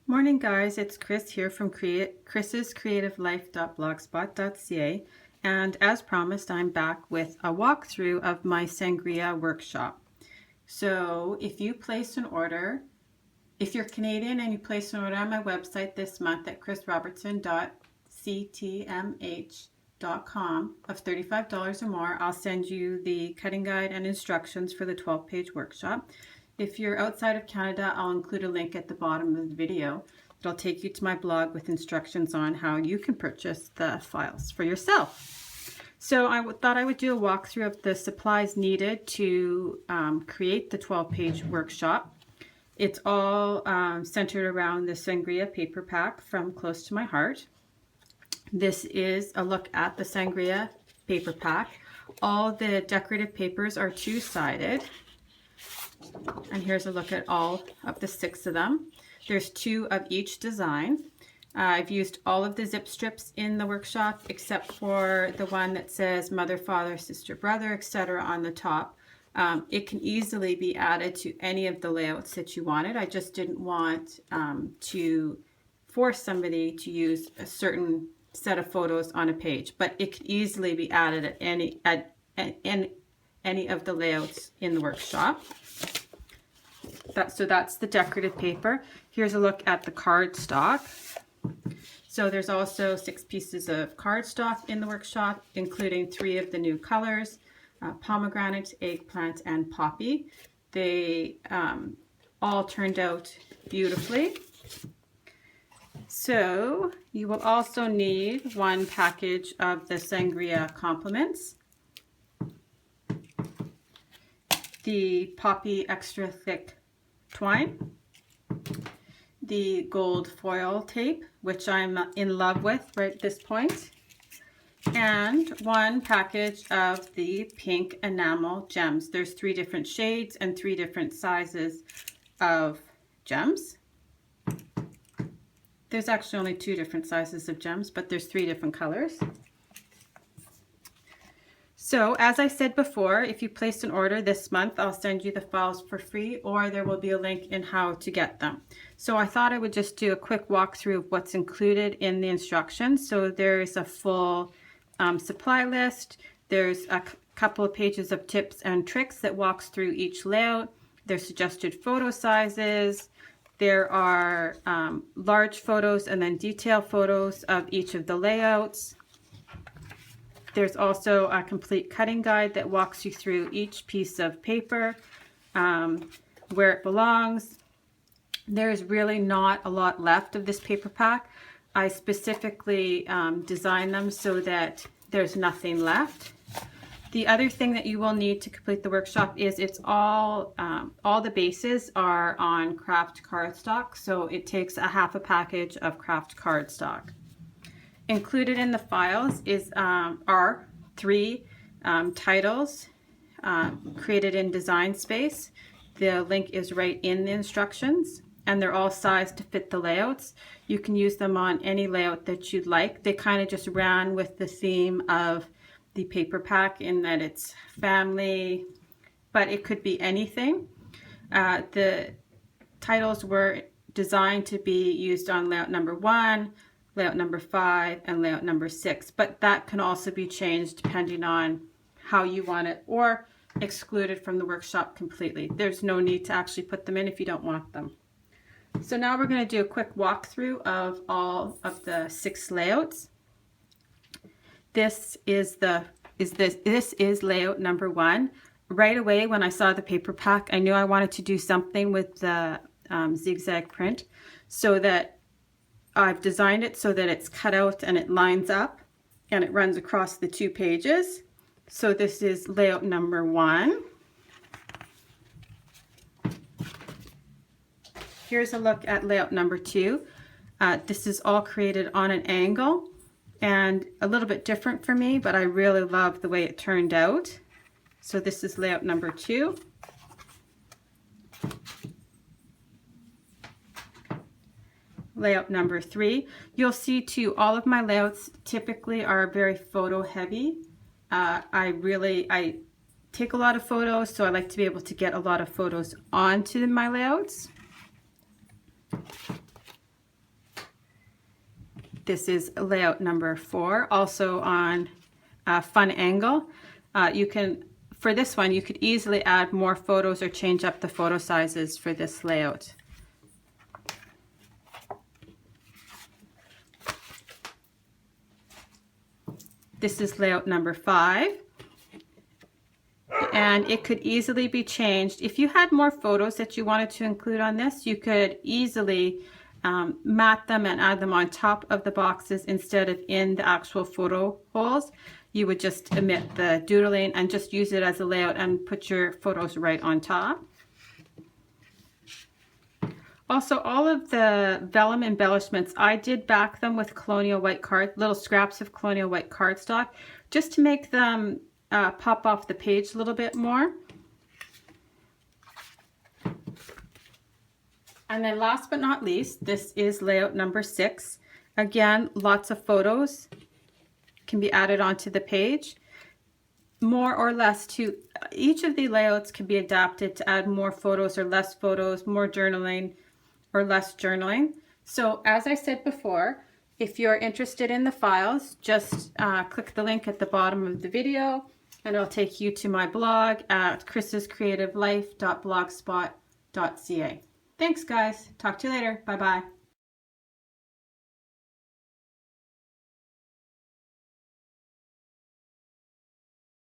Morning guys, it's Chris here from chrisscreativelife.blogspot.ca, and as promised I'm back with a walkthrough of my Sangria Workshop. So if you place an order, if you're Canadian and you place an order on my website this month at chrisrobertson.ctmh.com of $35 or more, I'll send you the cutting guide and instructions for the 12-page workshop. If you're outside of Canada, I'll include a link at the bottom of the video. It'll take you to my blog with instructions on how you can purchase the files for yourself. So I thought I would do a walkthrough of the supplies needed to create the 12-page workshop. It's all centered around the Sangria paper pack from Close to My Heart. This is a look at the Sangria paper pack. All the decorative papers are two-sided. And here's a look at all of the 6 of them. There's 2 of each design. I've used all of the zip strips in the workshop except for the one that says mother, father, sister, brother, etc. on the top. It can easily be added to any of the layouts that you wanted. I just didn't want to force somebody to use a certain set of photos on a page, but it can easily be added at any of the layouts in the workshop. So that's the decorative paper. Here's a look at the cardstock. So there's also 6 pieces of cardstock in the workshop, including 3 of the new colors, pomegranate, eggplant, and poppy. They all turned out beautifully. So you will also need 1 package of the Sangria complements, the poppy extra thick twine, the gold foil tape, which I'm in love with right at this point, and 1 package of the pink enamel gems. There's 3 different shades and 3 different sizes of gems. There's actually only 2 different sizes of gems, but there's 3 different colors. So as I said before, if you placed an order this month, I'll send you the files for free, or there will be a link in how to get them. So I thought I would just do a quick walkthrough of what's included in the instructions. So there's a full supply list. There's a couple of pages of tips and tricks that walks through each layout. There's suggested photo sizes. There are large photos and then detail photos of each of the layouts. There's also a complete cutting guide that walks you through each piece of paper, where it belongs. There's really not a lot left of this paper pack. I specifically designed them so that there's nothing left. The other thing that you will need to complete the workshop is it's all the bases are on craft cardstock, so it takes a half a package of craft cardstock. Included in the files are 3 titles created in Design Space. The link is right in the instructions, and they're all sized to fit the layouts. You can use them on any layout that you'd like. They kind of just ran with the theme of the paper pack in that it's family, but it could be anything. The titles were designed to be used on layout number 1, layout number 5, and layout number 6, but that can also be changed depending on how you want it, or excluded from the workshop completely. There's no need to actually put them in if you don't want them. So now we're going to do a quick walkthrough of all of the 6 layouts. This is layout number 1. Right away when I saw the paper pack, I knew I wanted to do something with the zigzag print, so that I've designed it so that it's cut out and it lines up and it runs across the 2 pages. So this is layout number 1. Here's a look at layout number 2. This is all created on an angle and a little bit different for me, but I really love the way it turned out. So this is layout number 2. Layout number 3. You'll see too, all of my layouts typically are very photo heavy. I take a lot of photos, so I like to be able to get a lot of photos onto my layouts. This is layout number 4, also on Fun Angle. For this one, you could easily add more photos or change up the photo sizes for this layout. This is layout number 5. And it could easily be changed. If you had more photos that you wanted to include on this, you could easily mat them and add them on top of the boxes instead of in the actual photo holes. You would just omit the doodling and just use it as a layout and put your photos right on top. Also, all of the vellum embellishments, I did back them with colonial white card, little scraps of colonial white cardstock, just to make them pop off the page a little bit more. And then last but not least, this is layout number 6. Again, lots of photos can be added onto the page. More or less to each of the layouts can be adapted to add more photos or less photos, more journaling or less journaling. So as I said before, if you're interested in the files, just click the link at the bottom of the video and it'll take you to my blog at chrisscreativelife.blogspot.ca. Thanks guys. Talk to you later. Bye bye.